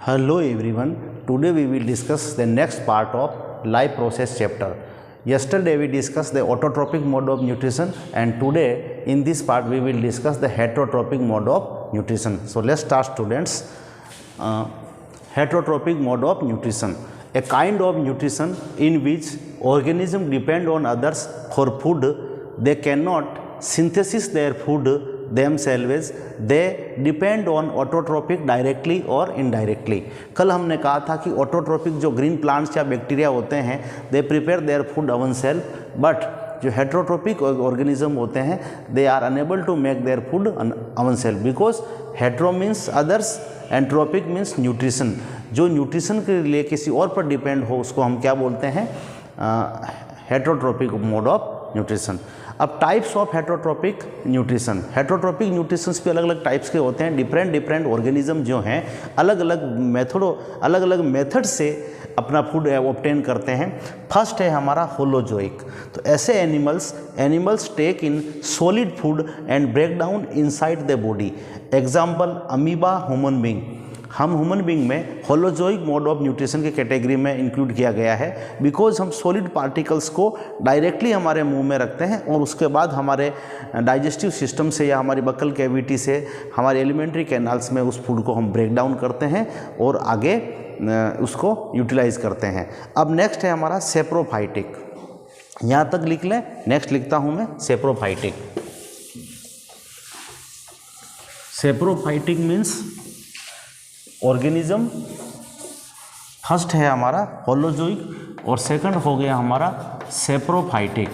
Hello everyone, today we will discuss the next part of life process chapter. Yesterday we discussed the autotrophic mode of nutrition and today in this part we will discuss the heterotrophic mode of nutrition. So let's start students. Heterotrophic mode of nutrition, a kind of nutrition in which organisms depend on others for food. They cannot synthesize their food themselves, they depend on autotrophic directly और indirectly. कल हमने कहा था कि autotrophic जो green plants या bacteria होते हैं they prepare their food own self, but जो हेट्रोट्रोपिक ऑर्गेनिज्म होते हैं they are unable to make their food own self because hetero means others and trophic means nutrition. जो न्यूट्रिशन के लिए किसी और पर डिपेंड हो उसको हम क्या बोलते हैं, हेट्रोट्रोपिक मोड ऑफ न्यूट्रिशन. अब types of heterotrophic nutrition. Heterotrophic nutritions भी अलग अलग टाइप्स के होते हैं. डिफरेंट ऑर्गेनिज्म जो हैं अलग अलग मेथड से अपना फूड ऑब्टेन करते हैं. फर्स्ट है हमारा होलोजोइक. तो ऐसे animals take in solid food and break down inside the body. Example amoeba, human being. हम ह्यूमन बींग में होलोजोइक मोड ऑफ न्यूट्रिशन के कैटेगरी में इंक्लूड किया गया है बिकॉज हम सॉलिड पार्टिकल्स को डायरेक्टली हमारे मुंह में रखते हैं और उसके बाद हमारे डाइजेस्टिव सिस्टम से या हमारी बक्कल कैविटी से हमारे एलिमेंट्री कैनाल्स में उस फूड को हम ब्रेक डाउन करते हैं और आगे उसको यूटिलाइज करते हैं. अब नेक्स्ट है हमारा सेप्रोफाइटिक. यहाँ तक लिख लें, नेक्स्ट लिखता हूँ मैं saprophytic. Saprophytic means organism. First है हमारा होलोजोइक और सेकंड हो गया हमारा saprophytic.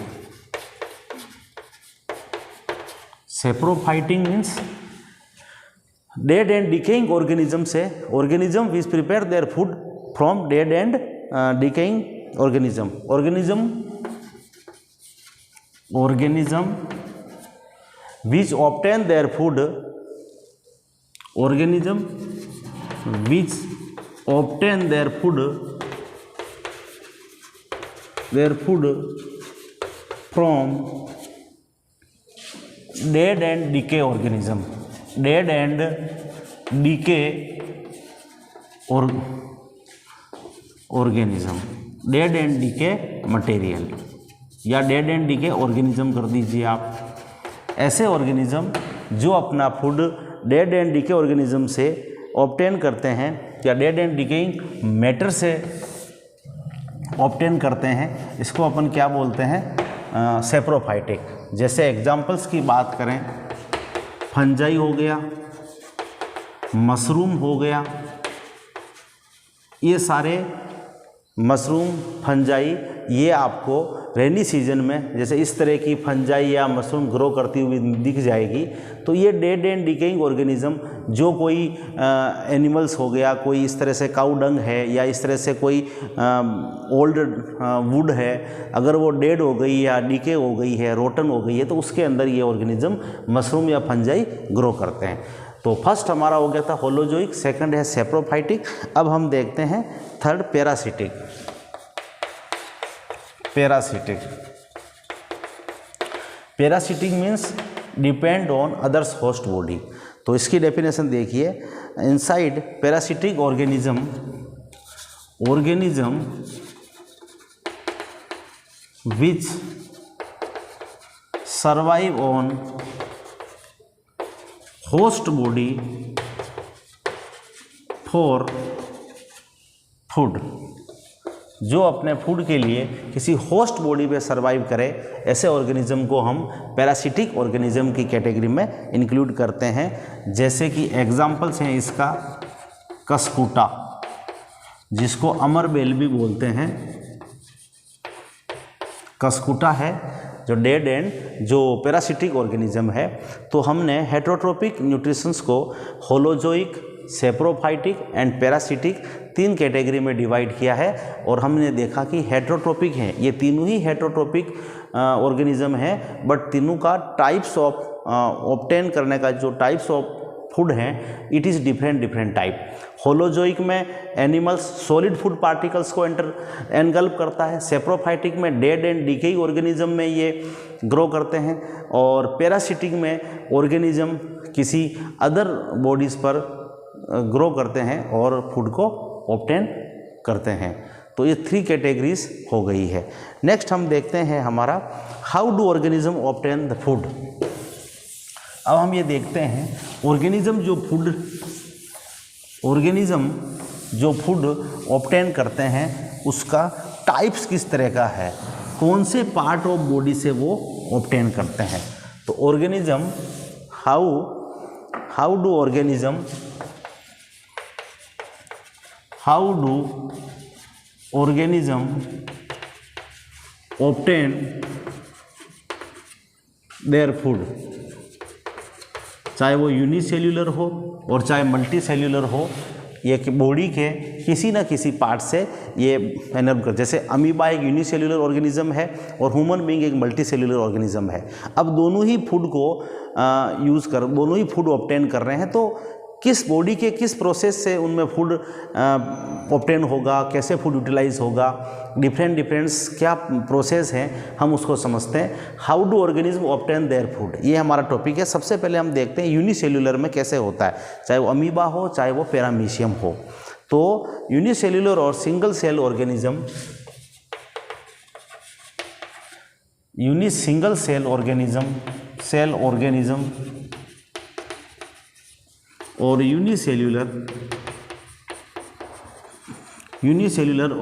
Saprophytic means dead and decaying organism से organism which prepare their food from dead and decaying organism. Organism which obtain their food, organism which obtain their food from dead and decay organism. Dead and decay organism, dead and decay material या dead and decay organism कर दीजिए आप. ऐसे ऑर्गेनिज्म जो अपना food dead and decay organism से obtain करते हैं या डेड एंड डिकेइंग मैटर से ऑब्टेन करते हैं, इसको अपन क्या बोलते हैं, सेप्रोफाइटिक. जैसे एग्जांपल्स की बात करें, फंजाई हो गया, मशरूम हो गया. ये सारे मशरूम, फंजाई ये आपको रेनी सीजन में जैसे इस तरह की फंजाई या मशरूम ग्रो करती हुई दिख जाएगी. तो ये डेड एंड डिकेइंग ऑर्गेनिज्म जो कोई एनिमल्स हो गया, कोई इस तरह से काऊ डंग है या इस तरह से कोई ओल्ड वुड है, अगर वो डेड हो गई या डीके हो गई है, रोटन हो गई है, तो उसके अंदर ये ऑर्गेनिज्म मशरूम या फंजाई ग्रो करते हैं. तो फर्स्ट हमारा हो गया था होलोजोइक, सेकंड है सेप्रोफाइटिक. अब हम देखते हैं third parasitic. Parasitic means depend on others host body. तो इसकी डेफिनेशन देखिए, inside parasitic organism which survive on host body for food. जो अपने फूड के लिए किसी होस्ट बॉडी पे सरवाइव करे, ऐसे ऑर्गेनिज्म को हम पैरासिटिक ऑर्गेनिज्म की कैटेगरी में इंक्लूड करते हैं. जैसे कि एग्जांपल्स हैं इसका, कस्कुटा जिसको अमरबेल भी बोलते हैं. कस्कुटा है जो डेड एंड जो पैरासिटिक ऑर्गेनिज्म है. तो हमने हेट्रोट्रोपिक न्यूट्रिशंस को होलोजोइक, सेप्रोफाइटिक एंड पैरासिटिक तीन कैटेगरी में डिवाइड किया है और हमने देखा कि हेट्रोट्रोपिक हैं, ये तीनों ही हेट्रोट्रोपिक ऑर्गेनिज्म हैं, बट तीनों का टाइप्स ऑफ ऑब्टेन करने का जो टाइप्स ऑफ फूड हैं it is different type. Holozoic में एनिमल्स सॉलिड फूड पार्टिकल्स को एनगल्प करता है. सेप्रोफाइटिक में डेड एंड डिकेइंग ऑर्गेनिज्म में ये ग्रो करते हैं और पैरासिटिक में ऑर्गेनिज्म किसी अदर बॉडीज़ पर ग्रो करते हैं और फूड को ऑब्टेन करते हैं। तो ये 3 कैटेगरीज हो गई है। नेक्स्ट हम देखते हैं हमारा how do organism obtain the food. अब हम ये देखते हैं ऑर्गेनिज्म जो फूड ऑब्टेन करते हैं उसका टाइप्स किस तरह का है, कौन से पार्ट ऑफ बॉडी से वो ऑब्टेन करते हैं। तो organism how do organism obtain their food, चाहे वो यूनिसेल्यूलर हो और चाहे मल्टी सेल्यूलर हो, ये कि बॉडी के किसी न किसी पार्ट से ये एनर्व कर। जैसे अमीबा एक यूनिसेल्यूलर ऑर्गेनिज्म है और ह्यूमन बीइंग एक मल्टी सेल्यूलर ऑर्गेनिज्म है। अब दोनों ही फूड को दोनों ही फूड ऑब्टेन कर रहे हैं, तो किस बॉडी के किस प्रोसेस से उनमें फूड ऑब्टेन होगा, कैसे फूड यूटिलाइज होगा, डिफरेंट क्या प्रोसेस हैं, हम उसको समझते हैं। How do organism obtain their food, ये हमारा टॉपिक है। सबसे पहले हम देखते हैं यूनिसेल्यूलर में कैसे होता है, चाहे वो अमीबा हो चाहे वो पैरामीशियम हो। तो यूनिसेल्यूलर और single cell organism, single cell organism और यूनिसेल्यूलर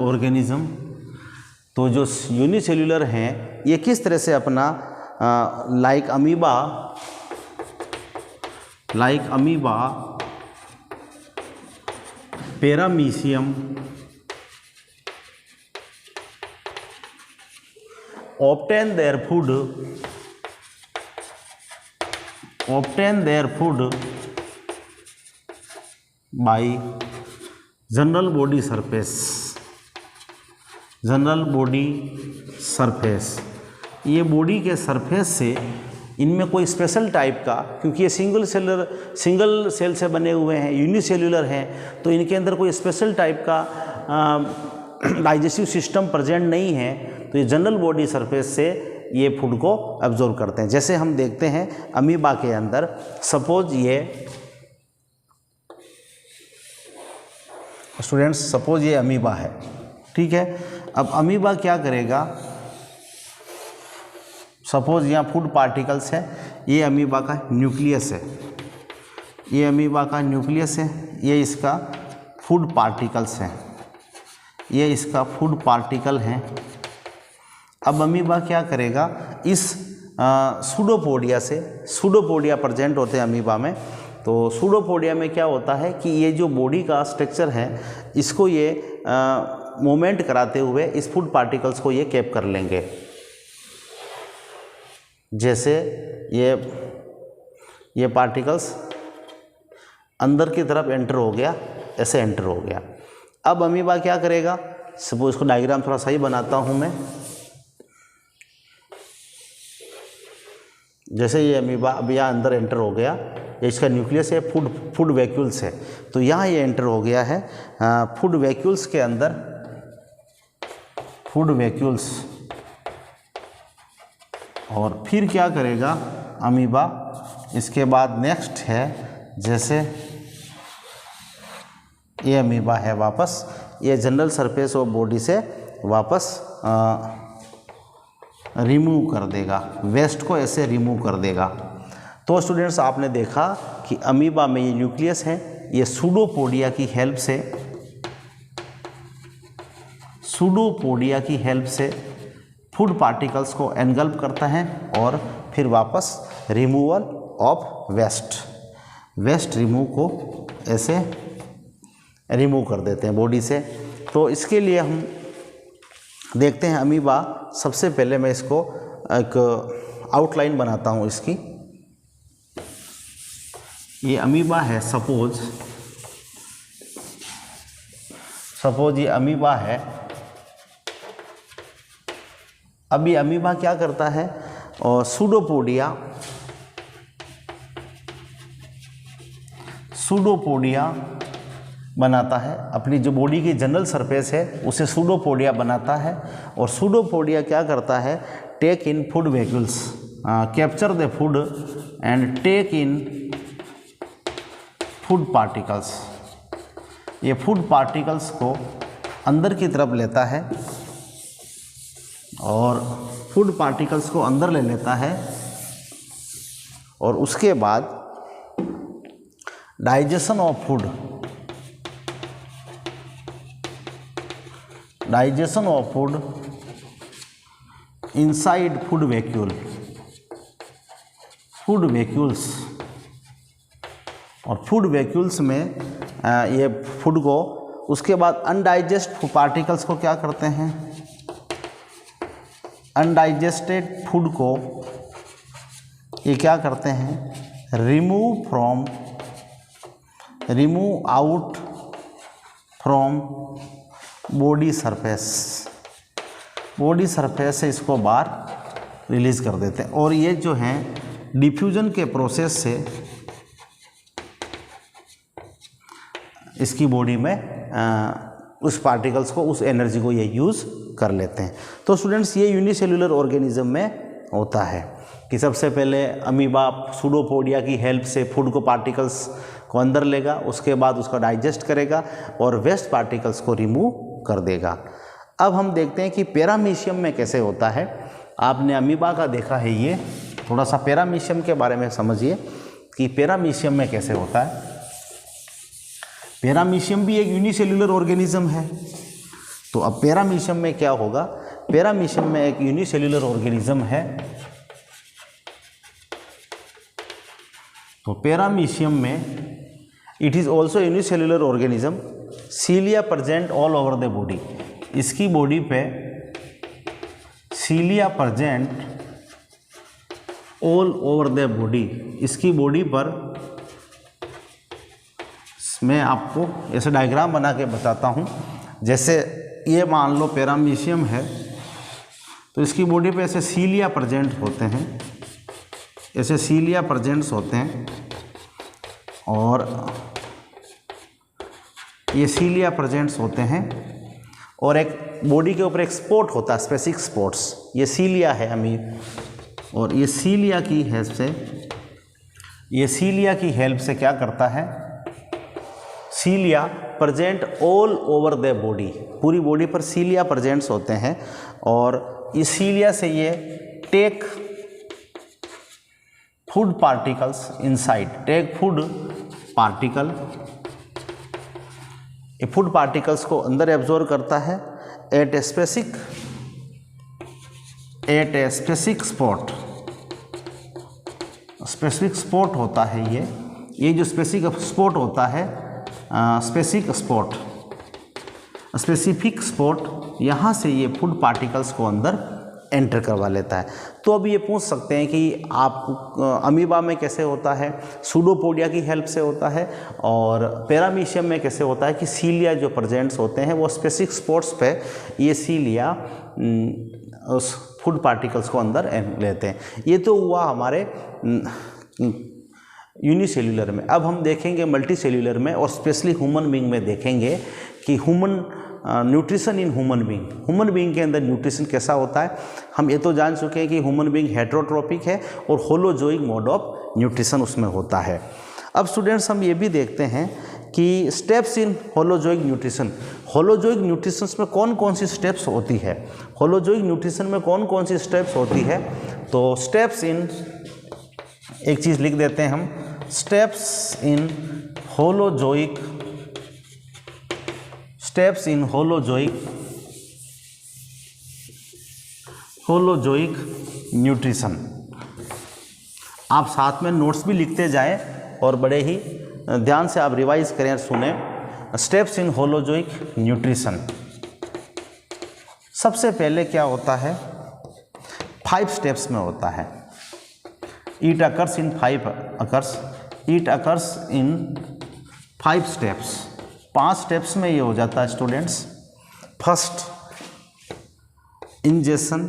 ऑर्गेनिज्म, तो जो यूनिसेल्यूलर हैं ये किस तरह से अपना like amoeba paramecium obtain their food by general body surface. ये बॉडी के सरफेस से इनमें कोई स्पेशल टाइप का, क्योंकि ये सिंगल सेल से बने हुए हैं, यूनिसेल्यूलर हैं, तो इनके अंदर कोई स्पेशल टाइप का डाइजेस्टिव सिस्टम प्रेजेंट नहीं है, तो ये जनरल बॉडी सरफेस से ये फूड को एब्जॉर्ब करते हैं। जैसे हम देखते हैं अमीबा के अंदर, सपोज ये अमीबा है, ठीक है। अब अमीबा क्या करेगा, सपोज यहाँ फूड पार्टिकल्स है, ये अमीबा का न्यूक्लियस है, ये इसका फूड पार्टिकल्स है, ये इसका फूड पार्टिकल है। अब अमीबा क्या करेगा, इस सूडोपोडिया प्रेजेंट होते हैं अमीबा में। तो सूडोपोडिया में क्या होता है कि ये जो बॉडी का स्ट्रक्चर है, इसको ये मूवमेंट कराते हुए इस फूड पार्टिकल्स को ये कैप कर लेंगे। जैसे ये पार्टिकल्स अंदर की तरफ एंटर हो गया, ऐसे एंटर हो गया। अब अमीबा क्या करेगा, सपोज इसको डायग्राम थोड़ा सही बनाता हूँ मैं। जैसे ये अमीबा अब यहाँ अंदर एंटर हो गया, इसका न्यूक्लियस है, फूड वैक्यूल्स है, तो यहाँ ये एंटर हो गया है फूड वैक्यूल्स के अंदर, फूड वैक्यूल्स। और फिर क्या करेगा अमीबा, इसके बाद नेक्स्ट है, जैसे ये अमीबा है, वापस ये जनरल सरफेस ऑफ बॉडी से वापस रिमूव कर देगा, वेस्ट को ऐसे रिमूव कर देगा। तो स्टूडेंट्स आपने देखा कि अमीबा में ये न्यूक्लियस है, ये सूडोपोडिया की हेल्प से फूड पार्टिकल्स को एनगल्फ करता है और फिर वापस रिमूवल ऑफ वेस्ट रिमूव को ऐसे रिमूव कर देते हैं बॉडी से। तो इसके लिए हम देखते हैं अमीबा। सबसे पहले मैं इसको एक आउटलाइन बनाता हूँ इसकी। ये अमीबा है, सपोज ये अमीबा है। अब ये अमीबा क्या करता है, और सूडोपोडिया बनाता है, अपनी जो बॉडी की जनरल सरफेस है उसे सूडोपोडिया बनाता है। और सूडोपोडिया क्या करता है, take in food vacuoles, capture the food and take in food particles. ये फूड पार्टिकल्स को अंदर की तरफ लेता है और फूड पार्टिकल्स को अंदर ले लेता है और उसके बाद digestion of food, digestion of food inside food vacuole, food vacuoles, और फूड वैक्यूल्स में ये फूड को उसके बाद अनडाइजेस्ट पार्टिकल्स को क्या करते हैं, अनडाइजेस्टेड फूड को ये क्या करते हैं, remove out from body surface, body surface से इसको बाहर रिलीज कर देते हैं। और ये जो है डिफ्यूजन के प्रोसेस से इसकी बॉडी में उस पार्टिकल्स को, उस एनर्जी को ये यूज़ कर लेते हैं। तो स्टूडेंट्स ये यूनिसेल्युलर ऑर्गेनिज्म में होता है कि सबसे पहले अमीबा सूडोपोडिया की हेल्प से फूड को, पार्टिकल्स को अंदर लेगा, उसके बाद उसका डाइजेस्ट करेगा और वेस्ट पार्टिकल्स को रिमूव कर देगा। अब हम देखते हैं कि पैरामीशियम में कैसे होता है। आपने अमीबा का देखा है, ये थोड़ा सा पैरामीशियम के बारे में समझिए कि पैरामीशियम में कैसे होता है। पैरामीशियम भी एक यूनिसेल्युलर ऑर्गेनिज्म है। तो अब पैरामीशियम में क्या होगा, पैरामीशियम में एक यूनिसेल्युलर ऑर्गेनिज्म है। तो पैरामीशियम में it is also unicellular organism, cilia present all over the body, इसकी बॉडी पे cilia present all over the body, इसकी बॉडी पर मैं आपको ऐसे डायग्राम बना के बताता हूँ। जैसे ये मान लो पैरामीशियम है, तो इसकी बॉडी पे ऐसे सीलिया प्रेजेंट होते हैं, ऐसे सीलिया प्रेजेंट्स होते हैं और ये सीलिया प्रेजेंट्स होते हैं और एक बॉडी के ऊपर एक स्पॉट होता है, स्पेसिफिक स्पॉट्स, ये सीलिया है अमीर। और ये सीलिया की हेल्प से, ये सीलिया की हेल्प से क्या करता है, cilia present all over the body, पूरी बॉडी पर सीलिया प्रेजेंट्स होते हैं और इस सीलिया से ये take food particles inside, take food particle, ये फूड पार्टिकल्स को अंदर एब्जॉर्ब करता है at a specific spot, specific spot होता है ये जो स्पेसिफिक स्पॉट होता है, स्पेसिफिक स्पॉट, यहाँ से ये फूड पार्टिकल्स को अंदर एंटर करवा लेता है। तो अब ये पूछ सकते हैं कि आप अमीबा में कैसे होता है, सूडोपोडिया की हेल्प से होता है, और पैरामीशियम में कैसे होता है कि सीलिया जो प्रेजेंट्स होते हैं वो स्पेसिफिक स्पॉट्स पे ये सीलिया उस फूड पार्टिकल्स को अंदर लेते हैं। ये तो हुआ हमारे यूनिसेल्युलर में। अब हम देखेंगे मल्टी सेल्युलर में और स्पेशली ह्यूमन बीइंग में देखेंगे कि न्यूट्रिशन इन ह्यूमन बीइंग के अंदर न्यूट्रिशन कैसा होता है। हम ये तो जान चुके हैं कि ह्यूमन बीइंग हेटेरोट्रोपिक है और होलोजोइक मोड ऑफ न्यूट्रिशन उसमें होता है। अब स्टूडेंट्स हम ये भी देखते हैं कि steps in holozoic nutrition, holozoic nutrition में कौन कौन सी स्टेप्स होती है, होलोजोइक न्यूट्रिशन में कौन कौन सी स्टेप्स होती है। तो स्टेप्स इन, एक चीज़ लिख देते हैं हम, steps in holozoic, steps in holozoic nutrition. आप साथ में नोट्स भी लिखते जाएं और बड़े ही ध्यान से आप रिवाइज करें और सुने। स्टेप्स इन होलोजोइक न्यूट्रिशन, सबसे पहले क्या होता है, 5 स्टेप्स में होता है। It occurs in 5 steps, 5 steps में ये हो जाता है students. First ingestion,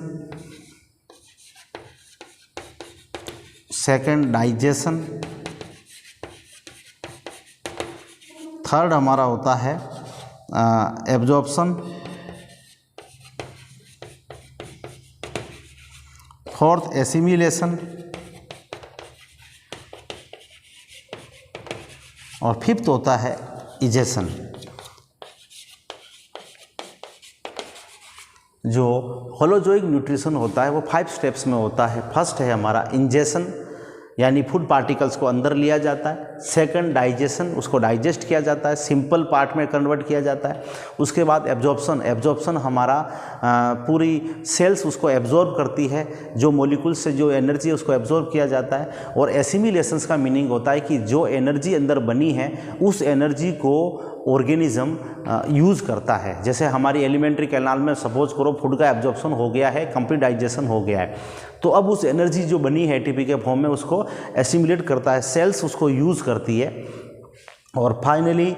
second digestion, third हमारा होता है एब्जॉर्प्शन, फोर्थ एसिमिलेशन और फिफ्थ होता है इजेशन। जो होलोजोइक न्यूट्रिशन होता है वो 5 स्टेप्स में होता है। फर्स्ट है हमारा इंजेशन, यानी फूड पार्टिकल्स को अंदर लिया जाता है। सेकंड डाइजेशन, उसको डाइजेस्ट किया जाता है, सिंपल पार्ट में कन्वर्ट किया जाता है। उसके बाद एब्जॉर्प्शन, एब्जॉर्प्शन हमारा पूरी सेल्स उसको एब्जॉर्ब करती है, जो मॉलिक्यूल से जो एनर्जी है उसको एब्जॉर्ब किया जाता है। और एसिमिलेशंस का मीनिंग होता है कि जो एनर्जी अंदर बनी है उस एनर्जी को ऑर्गेनिज्म यूज़ करता है। जैसे हमारी एलिमेंट्री कैनाल में सपोज करो फूड का एब्जॉर्प्शन हो गया है, कंप्लीट डाइजेशन हो गया है, तो अब उस एनर्जी जो बनी है एटीपी के फॉर्म में उसको एसिमुलेट करता है, सेल्स उसको यूज़ करती है। और फाइनली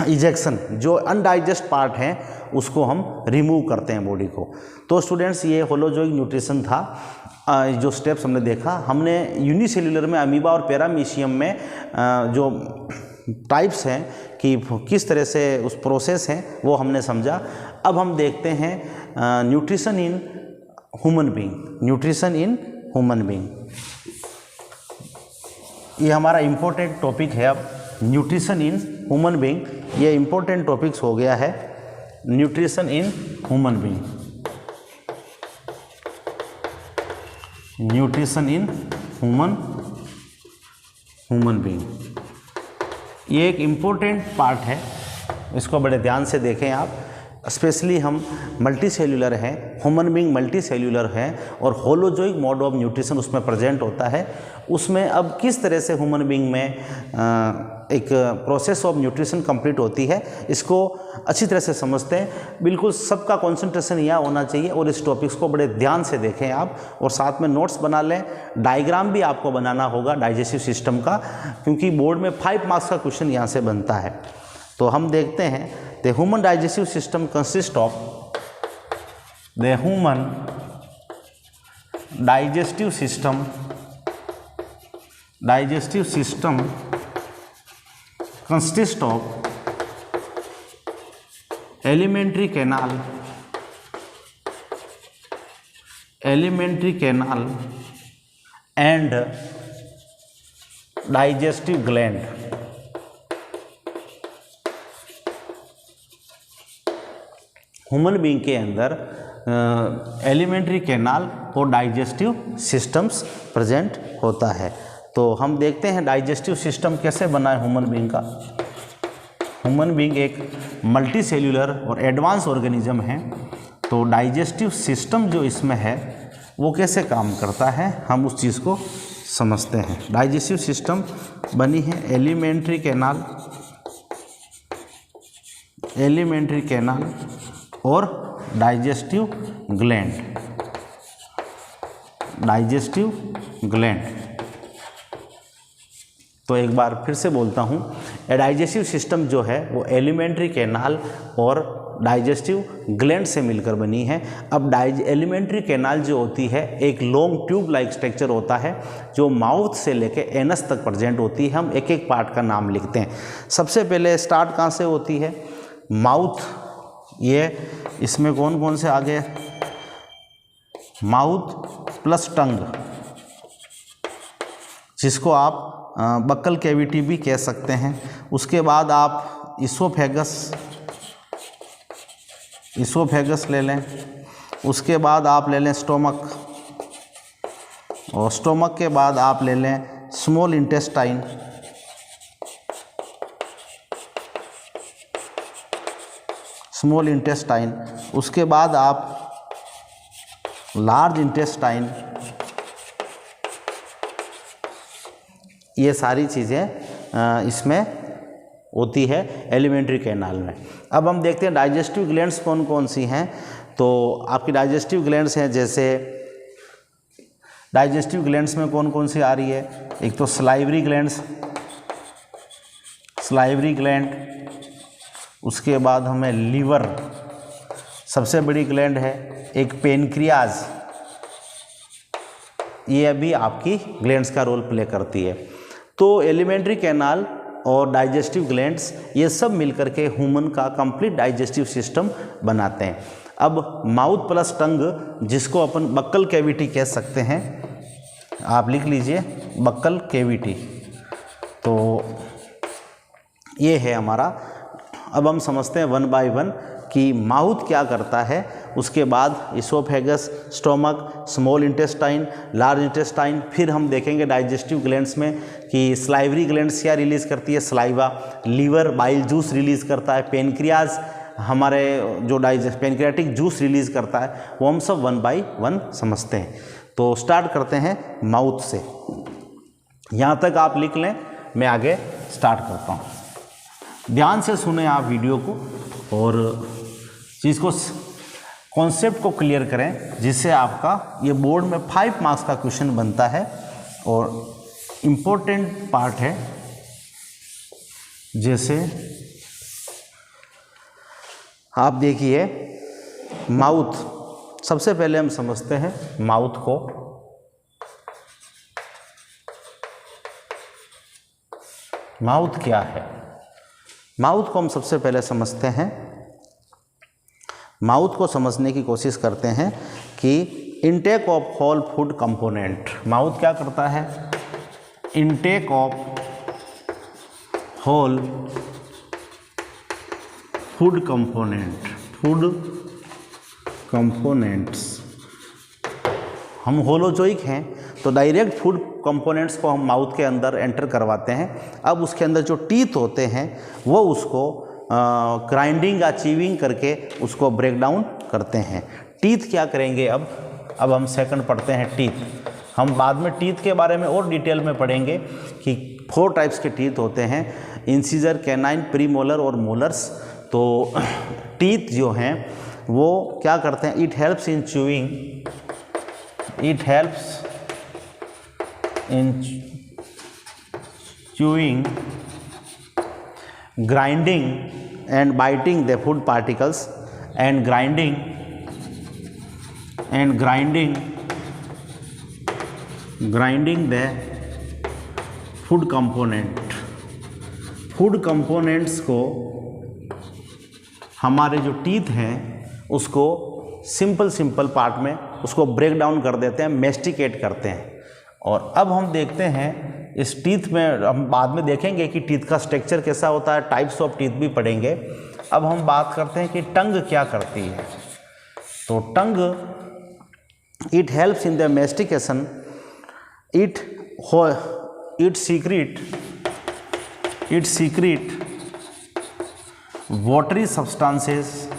इजेक्शन, जो अनडाइजेस्ट पार्ट है उसको हम रिमूव करते हैं बॉडी को। तो स्टूडेंट्स ये होलोजोइक न्यूट्रिशन था। जो स्टेप्स हमने देखा, हमने यूनिसेल्युलर में अमीबा और पैरामीशियम में जो टाइप्स हैं कि किस तरह से उस प्रोसेस हैं वो हमने समझा। अब हम देखते हैं nutrition in human being. Nutrition in human being ये हमारा इम्पोर्टेंट टॉपिक है। अब न्यूट्रिशन इन ह्यूमन बीइंग ये इम्पोर्टेंट टॉपिक्स हो गया है। Nutrition in human being, nutrition in human being ये एक इम्पोर्टेंट पार्ट है, इसको बड़े ध्यान से देखें आप। स्पेशली हम मल्टी सेल्यूलर हैं, ह्यूमन बीइंग मल्टी सेल्यूलर हैं और होलोजोइक मोड ऑफ न्यूट्रिशन उसमें प्रेजेंट होता है। उसमें अब किस तरह से ह्यूमन बीइंग में एक प्रोसेस ऑफ न्यूट्रिशन कंप्लीट होती है, इसको अच्छी तरह से समझते हैं। बिल्कुल सबका कंसंट्रेशन यहाँ होना चाहिए और इस टॉपिक्स को बड़े ध्यान से देखें आप, और साथ में नोट्स बना लें। डायग्राम भी आपको बनाना होगा डाइजेस्टिव सिस्टम का, क्योंकि बोर्ड में 5 मार्क्स का क्वेश्चन यहाँ से बनता है। तो हम देखते हैं the human digestive system consist of, the human digestive system consist of alimentary canal and digestive gland. Human being के अंदर एलिमेंट्री कैनाल और डाइजेस्टिव सिस्टम्स प्रेजेंट होता है। तो हम देखते हैं डाइजेस्टिव सिस्टम कैसे बना है ह्यूमन बीइंग का। ह्यूमन बीइंग एक मल्टी सेल्यूलर और एडवांस ऑर्गेनिज्म है, तो डाइजेस्टिव सिस्टम जो इसमें है वो कैसे काम करता है हम उस चीज़ को समझते हैं। डाइजेस्टिव सिस्टम बनी है एलिमेंट्री कैनाल और डाइजेस्टिव ग्लैंड। तो एक बार फिर से बोलता हूँ, डाइजेस्टिव सिस्टम जो है वो एलिमेंट्री कैनाल और डाइजेस्टिव ग्लैंड से मिलकर बनी है। अब एलिमेंट्री कैनाल जो होती है एक लॉन्ग ट्यूब लाइक स्ट्रक्चर होता है जो माउथ से लेके एनस तक प्रेजेंट होती है। हम एक एक पार्ट का नाम लिखते हैं। सबसे पहले स्टार्ट कहाँ से होती है, माउथ। ये इसमें कौन कौन से आ गए, माउथ प्लस टंग, जिसको आप बक्कल कैविटी भी कह सकते हैं। उसके बाद आप इसोफेगस ले लें। उसके बाद आप ले लें स्टोमक, और स्टोमक के बाद आप ले लें स्मॉल इंटेस्टाइन। उसके बाद आप लार्ज इंटेस्टाइन। ये सारी चीज़ें इसमें होती है एलिमेंट्री कैनाल में। अब हम देखते हैं डाइजेस्टिव ग्लैंड्स कौन कौन सी हैं। तो आपकी डाइजेस्टिव ग्लैंड्स हैं, जैसे डाइजेस्टिव ग्लैंड्स में कौन कौन सी आ रही है, एक तो सलाइवरी ग्लैंड, उसके बाद हमें लीवर सबसे बड़ी ग्लैंड है, एक पेनक्रियाज, ये अभी आपकी ग्लैंड्स का रोल प्ले करती है। तो एलिमेंट्री कैनाल और डाइजेस्टिव ग्लैंड्स ये सब मिलकर के ह्यूमन का कंप्लीट डाइजेस्टिव सिस्टम बनाते हैं। अब माउथ प्लस टंग, जिसको अपन बक्कल कैविटी कह सकते हैं, आप लिख लीजिए बक्कल कैविटी। तो ये है हमारा। अब हम समझते हैं वन बाय वन कि माउथ क्या करता है उसके बाद oesophagus, stomach, small intestine, large intestine. फिर हम देखेंगे डाइजेस्टिव ग्लैंड्स में कि स्लाइवरी ग्लैंड्स क्या रिलीज़ करती है, saliva. Liver bile juice release करता है। पेनक्रियाज हमारे जो पेनक्रियाटिक जूस रिलीज़ करता है। वो हम सब 1 बाय 1 समझते हैं। तो स्टार्ट करते हैं माउथ से। यहाँ तक आप लिख लें, मैं आगे स्टार्ट करता हूँ। ध्यान से सुने आप वीडियो को और चीज़ को, कॉन्सेप्ट को क्लियर करें, जिससे आपका ये बोर्ड में 5 मार्क्स का क्वेश्चन बनता है और इम्पोर्टेंट पार्ट है। जैसे आप देखिए माउथ, सबसे पहले हम समझते हैं माउथ को। माउथ क्या है? माउथ को हम सबसे पहले समझते हैं। माउथ को समझने की कोशिश करते हैं कि intake of whole food component. Mouth क्या करता है? Intake of whole food component, food components. हम होलोजोइक हैं तो डायरेक्ट फूड कंपोनेंट्स को हम माउथ के अंदर एंटर करवाते हैं। अब उसके अंदर जो टीथ होते हैं वो उसको ग्राइंडिंग या चीविंग करके उसको ब्रेक डाउन करते हैं। टीथ क्या करेंगे? अब हम सेकंड पढ़ते हैं टीथ। हम बाद में टीथ के बारे में और डिटेल में पढ़ेंगे कि 4 टाइप्स के टीथ होते हैं, इंसीजर, कैनाइन, प्रीमोलर और मोलर्स। तो टीथ जो हैं वो क्या करते हैं? It helps in chewing, it helps in chewing, grinding and biting the food particles and grinding the food component. Food components को हमारे जो टीथ हैं उसको सिंपल पार्ट में उसको ब्रेक डाउन कर देते हैं, मेस्टिकेट करते हैं। और अब हम देखते हैं इस टीथ में, हम बाद में देखेंगे कि टीथ का स्ट्रक्चर कैसा होता है, टाइप्स ऑफ टीथ भी पढ़ेंगे। अब हम बात करते हैं कि टंग क्या करती है। तो tongue, it helps in the mastication, it secrete watery substances.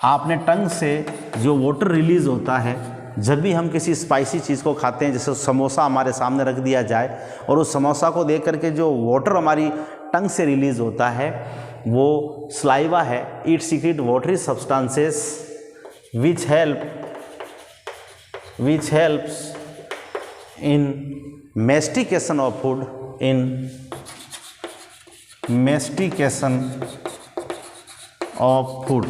आपने टंग से जो वाटर रिलीज होता है, जब भी हम किसी स्पाइसी चीज़ को खाते हैं, जैसे समोसा हमारे सामने रख दिया जाए और उस समोसा को देख करके जो वाटर हमारी टंग से रिलीज होता है वो स्लाइवा है। It secrete watery substances which helps in mastication of food, in mastication of food.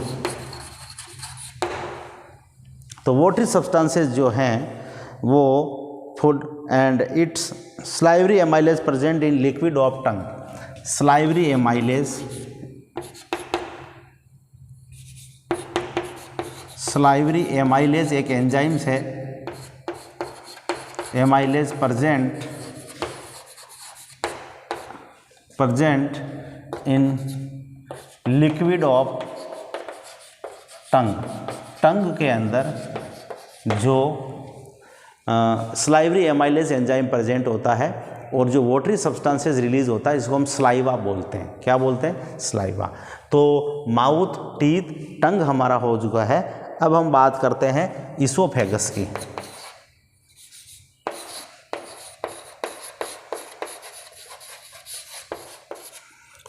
तो वाटरी सब्सटेंसेस जो हैं वो food and it's salivary amylase present in liquid of tongue. Salivary amylase एक एंजाइम्स है। Amylase present in liquid of टंग के अंदर जो salivary amylase enzyme present होता है और जो वाटरी सब्सटेंसेस रिलीज होता है, इसको हम स्लाइवा बोलते हैं। क्या बोलते हैं? स्लाइवा। तो माउथ, टीथ, टंग हमारा हो चुका है। अब हम बात करते हैं इसोफेगस की।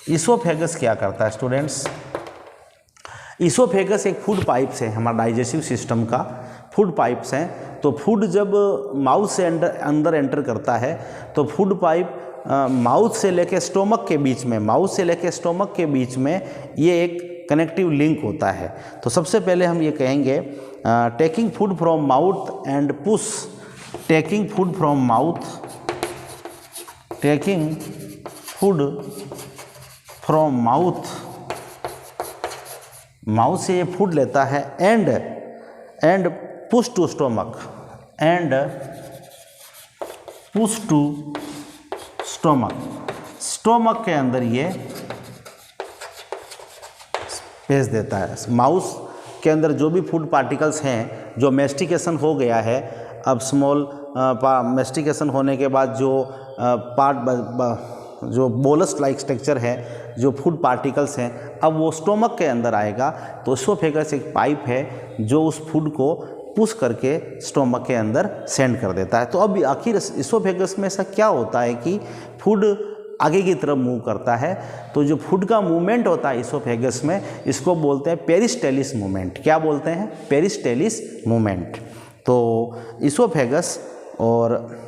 इसोफेगस क्या करता है स्टूडेंट्स? इसोफेगस एक फूड पाइप्स है, हमारा डाइजेस्टिव सिस्टम का फूड पाइप्स हैं। तो फूड जब माउथ से अंदर एंटर करता है तो फूड पाइप माउथ से लेके स्टोमक के बीच में ये एक कनेक्टिव लिंक होता है। तो सबसे पहले हम ये कहेंगे taking food from mouth and push, taking food from mouth, mouth से ये फूड लेता है and push to stomach, stomach के अंदर ये भेज देता है। के अंदर जो भी फूड पार्टिकल्स हैं, जो मेस्टिकेशन हो गया है, अब स्मॉल मेस्टिकेशन होने के बाद जो जो बोलस लाइक स्ट्रक्चर है, जो फूड पार्टिकल्स हैं, अब वो स्टोमक के अंदर आएगा। तो इसोफेगस एक पाइप है जो उस फूड को पुश करके स्टोमक के अंदर सेंड कर देता है। तो अब आखिर इसोफेगस में ऐसा क्या होता है कि फूड आगे की तरफ मूव करता है। तो जो फूड का मूवमेंट होता है इसोफेगस में, इसको बोलते हैं पेरिस्टेलिस मूवमेंट। क्या बोलते हैं? पेरिस्टेलिस मूवमेंट। तो इसोफेगस और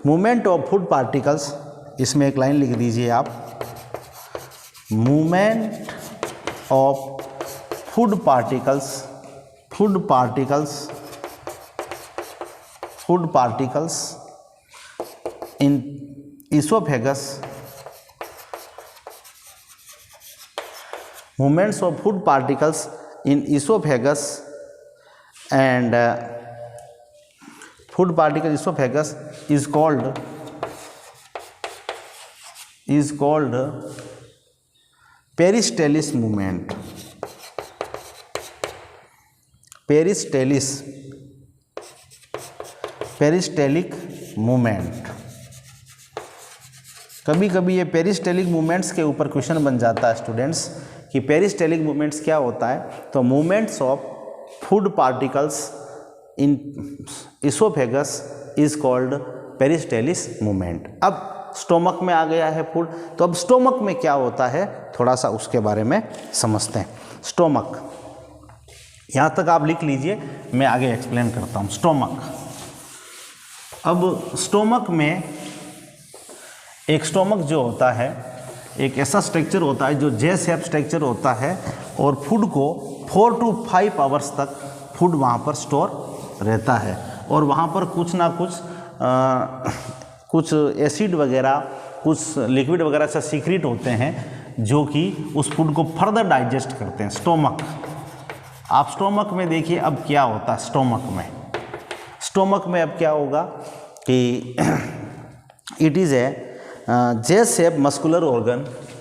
मूवमेंट ऑफ फूड पार्टिकल्स, इसमें एक लाइन लिख दीजिए आप, movement of food particles, food particles in esophagus, movements of food particles in esophagus and food particle esophagus is called peristelis movement. Peristaltic movement. कभी कभी ये पेरिस्टेलिक मूवमेंट्स के ऊपर क्वेश्चन बन जाता है स्टूडेंट्स कि पेरिस्टेलिक मूवमेंट्स क्या होता है। तो movements of food particles in oesophagus is called peristalsis movement. अब स्टोमक में आ गया है फूड, तो अब स्टोमक में क्या होता है थोड़ा सा उसके बारे में समझते हैं। स्टोमक, यहाँ तक आप लिख लीजिए, मैं आगे एक्सप्लेन करता हूँ। स्टोमक, अब स्टोमक में एक स्टोमक जो होता है एक ऐसा स्ट्रक्चर होता है जो जे शेप स्ट्रक्चर होता है और फूड को 4 to 5 आवर्स तक फूड वहाँ पर स्टोर रहता है और वहाँ पर कुछ ना कुछ एसिड वगैरह, कुछ लिक्विड वगैरह से सीक्रेट होते हैं जो कि उस फूड को फर्दर डाइजेस्ट करते हैं। स्टोमक, आप स्टोमक में देखिए अब क्या होता है। स्टोमक में अब क्या होगा कि it is A J shape muscular organ.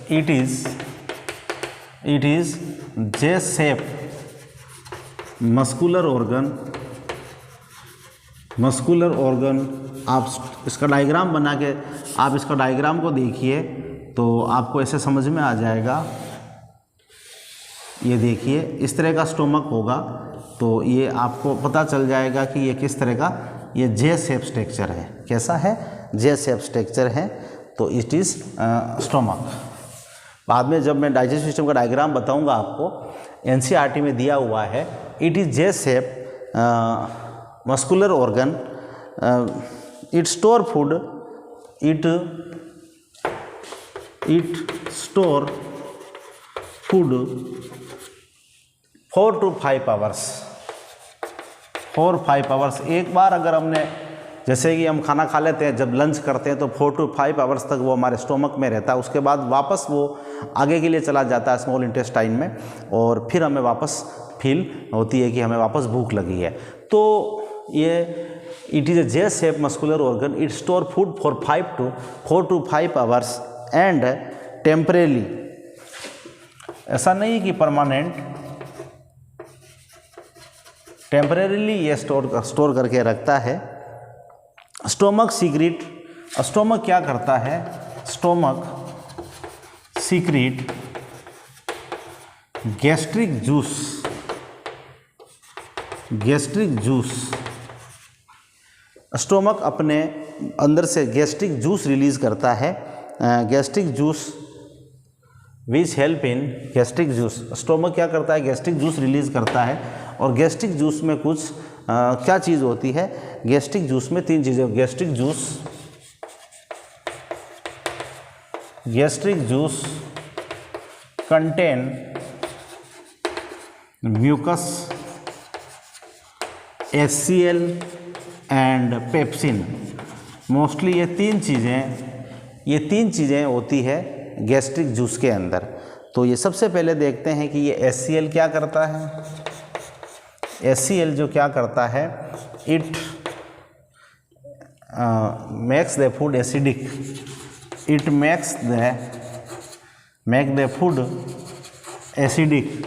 It is J shape muscular organ। आप इसका डायग्राम बना के आप इसका डायग्राम को देखिए तो आपको ऐसे समझ में आ जाएगा। ये देखिए इस तरह का स्टोमक होगा तो ये आपको पता चल जाएगा कि ये किस तरह का, ये J शेप स्ट्रक्चर है। कैसा है? J शेप स्ट्रक्चर है। तो इट इज़ स्टोमक। बाद में जब मैं डाइजेस्टिव सिस्टम का डायग्राम बताऊंगा आपको, NCERT में दिया हुआ है। It is J shape muscular organ, it store food, it store food 4 to 5 hours. 4-5 hours. एक बार अगर हमने, जैसे कि हम खाना खा लेते हैं, जब लंच करते हैं तो 4 to 5 आवर्स तक वो हमारे स्टोमक में रहता है। उसके बाद वापस वो आगे के लिए चला जाता है स्मॉल इंटेस्टाइन में और फिर हमें वापस फील होती है कि हमें वापस भूख लगी है। तो ये it is A J shape muscular organ, it store food for 4 to 5 hours and temporarily, ऐसा नहीं कि परमानेंट, टेम्परेरीली ये स्टोर करके रखता है। स्टोमक सीक्रेट, स्टोमक क्या करता है? Stomach secret gastric juice. Stomach अपने अंदर से गैस्ट्रिक जूस रिलीज करता है। Gastric juice which help in gastric juice. Stomach क्या करता है? गैस्ट्रिक जूस रिलीज करता है और गैस्ट्रिक जूस में कुछ क्या चीज़ होती है? गैस्ट्रिक जूस में 3 चीज़ें। Gastric juice contain mucus, HCl and pepsin. Mostly ये तीन चीज़ें होती है गैस्ट्रिक जूस के अंदर। तो ये सबसे पहले देखते हैं कि ये HCl क्या करता है। HCl जो क्या करता है, it makes the food acidic, it make the food acidic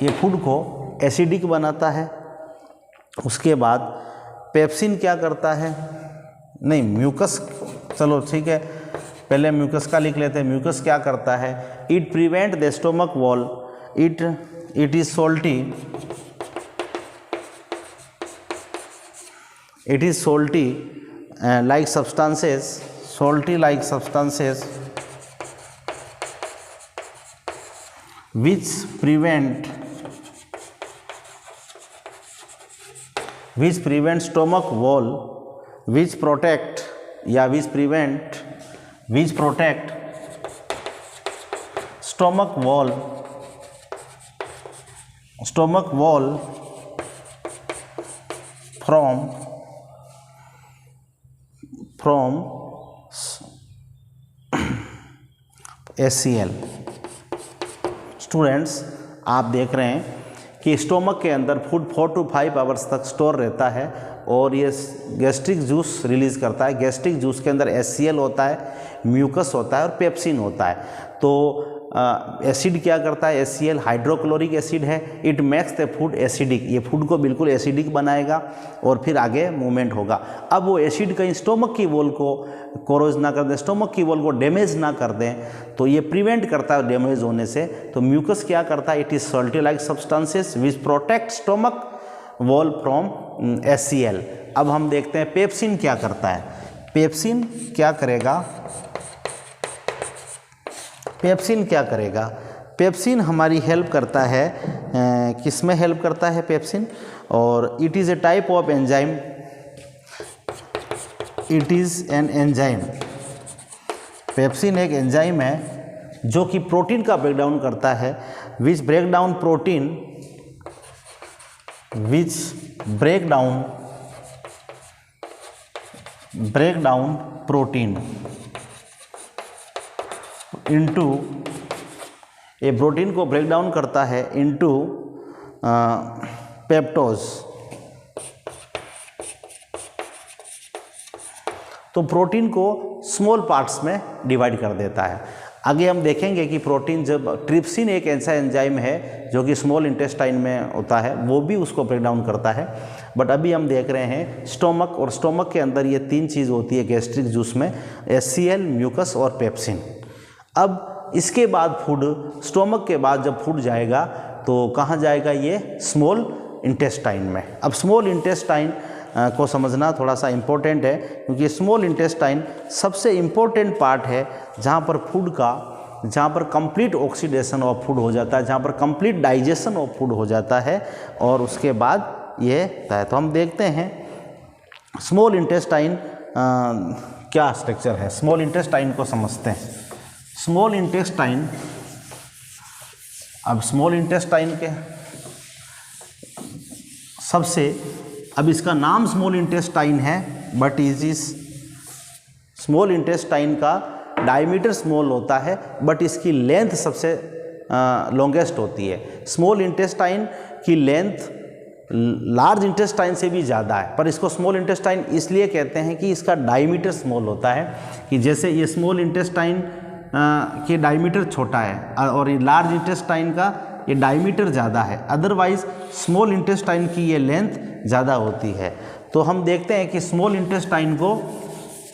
ये फूड को एसिडिक बनाता है। उसके बाद पेप्सिन क्या करता है, नहीं म्यूकस, चलो ठीक है पहले म्यूकस का लिख लेते हैं। म्यूकस क्या करता है, it prevent the stomach wall, it is salty, it is salty like substances, salty like substances which prevent stomach wall, which protect stomach wall from HCl। Students आप देख रहे हैं कि स्टोमक के अंदर फूड 4 to 5 आवर्स तक store रहता है और ये गैस्ट्रिक जूस रिलीज़ करता है। गैस्ट्रिक जूस के अंदर HCl होता है, म्यूकस होता है और पेप्सिन होता है। तो एसिड क्या करता है, HCl हाइड्रोक्लोरिक एसिड है, it makes the food acidic, ये फूड को बिल्कुल एसिडिक बनाएगा और फिर आगे मूवमेंट होगा। अब वो एसिड कहीं स्टोमक की वॉल को कोरोज ना कर दें, स्टोमक की वॉल को डैमेज ना कर दें, तो ये प्रिवेंट करता है डैमेज होने से। तो म्यूकस क्या करता है, it is salty like substances which protect stomach wall from HCl। अब हम देखते हैं पेप्सिन क्या करता है। पेप्सिन क्या करेगा, पेप्सिन हमारी हेल्प करता है, किस में हेल्प करता है पेप्सिन, और it is a type of enzyme, it is an enzyme. Pepsin एक एंजाइम है जो कि प्रोटीन का ब्रेकडाउन करता है, which break down protein into, ये प्रोटीन को ब्रेक डाउन करता है इनटू पेप्टोज। तो प्रोटीन को स्मॉल पार्ट्स में डिवाइड कर देता है। आगे हम देखेंगे कि प्रोटीन, जब ट्रिप्सिन एक ऐसा एंजाइम है जो कि स्मॉल इंटेस्टाइन में होता है, वो भी उसको ब्रेक डाउन करता है। बट अभी हम देख रहे हैं स्टोमक, और स्टोमक के अंदर ये 3 चीज़ होती है गैस्ट्रिक जूस में, HCl, म्यूकस और पेप्सिन। अब इसके बाद फूड, स्टोमक के बाद जब फूड जाएगा तो कहाँ जाएगा, ये स्मॉल इंटेस्टाइन में। अब स्मॉल इंटेस्टाइन को समझना थोड़ा सा इम्पोर्टेंट है, क्योंकि स्मॉल इंटेस्टाइन सबसे इम्पोर्टेंट पार्ट है जहाँ पर फूड का, जहाँ पर कंप्लीट ऑक्सीडेशन ऑफ फूड हो जाता है, जहाँ पर कंप्लीट डाइजेशन ऑफ फूड हो जाता है, और उसके बाद ये होता है। तो हम देखते हैं स्मॉल इंटेस्टाइन क्या स्ट्रक्चर है। स्मॉल इंटेस्टाइन को समझते हैं। स्मॉल इंटेस्टाइन, अब स्मॉल इंटेस्टाइन के सबसे, अब इसका नाम स्मॉल इंटेस्टाइन है, बट इस स्मॉल इंटेस्टाइन का डायमीटर स्मॉल होता है, बट इसकी लेंथ सबसे लॉन्गेस्ट होती है। स्मॉल इंटेस्टाइन की लेंथ लार्ज इंटेस्टाइन से भी ज़्यादा है, पर इसको स्मॉल इंटेस्टाइन इसलिए कहते हैं कि इसका डायमीटर स्मॉल होता है, कि जैसे ये स्मॉल इंटेस्टाइन के डायमीटर छोटा है और ये लार्ज इंटेस्टाइन का ये डायमीटर ज़्यादा है, अदरवाइज स्मॉल इंटेस्टाइन की ये लेंथ ज़्यादा होती है। तो हम देखते हैं कि स्मॉल इंटेस्टाइन को,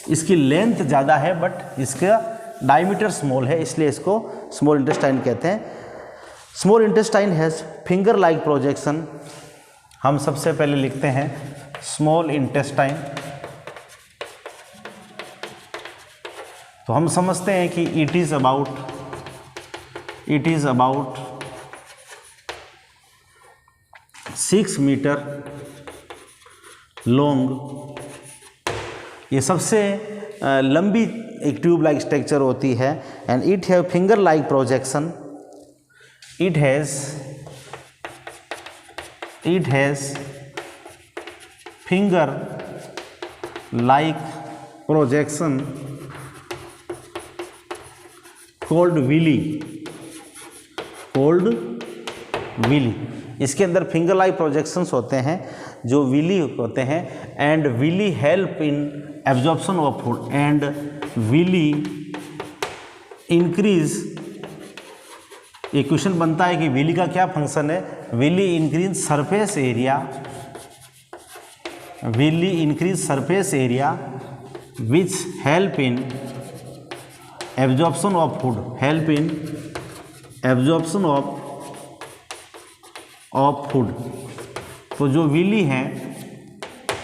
इसकी लेंथ ज़्यादा है बट इसका डायमीटर स्मॉल है, इसलिए इसको स्मॉल इंटेस्टाइन कहते हैं। Small intestine has finger like projection. हम सबसे पहले लिखते हैं स्मॉल इंटेस्टाइन। तो हम समझते हैं कि it is about 6 meter long. ये सबसे लंबी एक ट्यूब लाइक स्ट्रक्चर होती है, and it have finger like projection. It has finger like projection called villi. इसके अंदर फिंगर लाइक प्रोजेक्शंस होते हैं जो विली होते हैं, and villi help in absorption of food, and villi increase equation बनता है कि विली का क्या फंक्शन है, villi increase surface area, villi increase surface area which help in absorption of food, help in absorption of food. तो जो Willie हैं,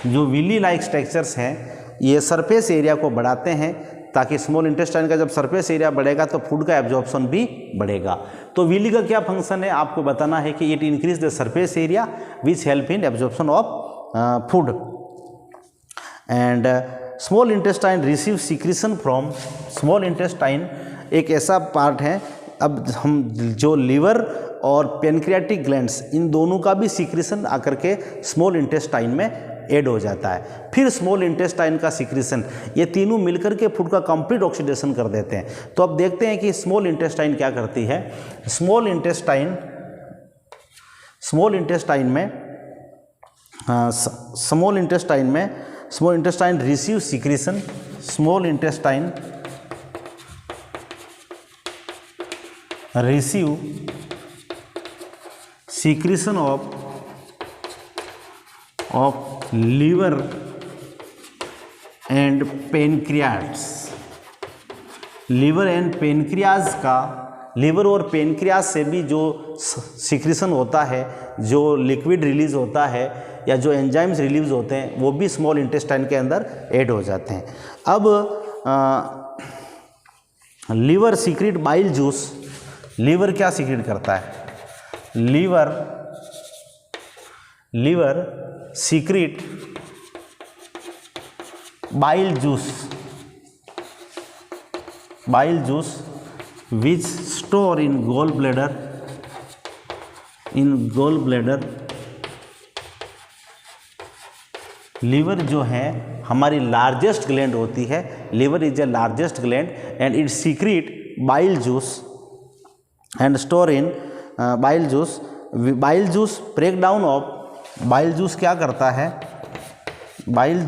जो विली लाइक स्ट्रक्चर्स हैं, ये सरफेस एरिया को बढ़ाते हैं ताकि स्मॉल इंटेस्टाइन का जब सरफेस एरिया बढ़ेगा तो फूड का एब्जॉर्प्शन भी बढ़ेगा। तो विली का क्या फंक्शन है आपको बताना है कि it increase the surface area which help in absorption of food. And small intestine receive secretion from, small intestine एक ऐसा पार्ट है, अब हम जो लीवर और पेनक्रियाटिक ग्लैंड्स इन दोनों का भी सीक्रेशन आकर के स्मॉल इंटेस्टाइन में ऐड हो जाता है। फिर स्मॉल इंटेस्टाइन का सीक्रेशन, ये तीनों मिलकर के फूड का कंप्लीट ऑक्सीडेशन कर देते हैं। तो अब देखते हैं कि स्मॉल इंटेस्टाइन क्या करती है। स्मॉल इंटेस्टाइन में small intestine receive secretion, small intestine receive secretion of liver and pancreas. Liver and pancreas का, लीवर और पेनक्रियाज से भी जो सीक्रेशन होता है, जो लिक्विड रिलीज होता है या जो एंजाइम्स रिलीज होते हैं, वो भी स्मॉल इंटेस्टाइन के अंदर ऐड हो जाते हैं। अब liver secrete bile juice, liver क्या सीक्रेट करता है, liver secrete bile juice which store in gall bladder. Liver जो है हमारी लार्जेस्ट ग्लैंड होती है, liver is a largest gland and it secrete bile juice and store in bile juice. Bile juice break down of, bile juice क्या करता है, bile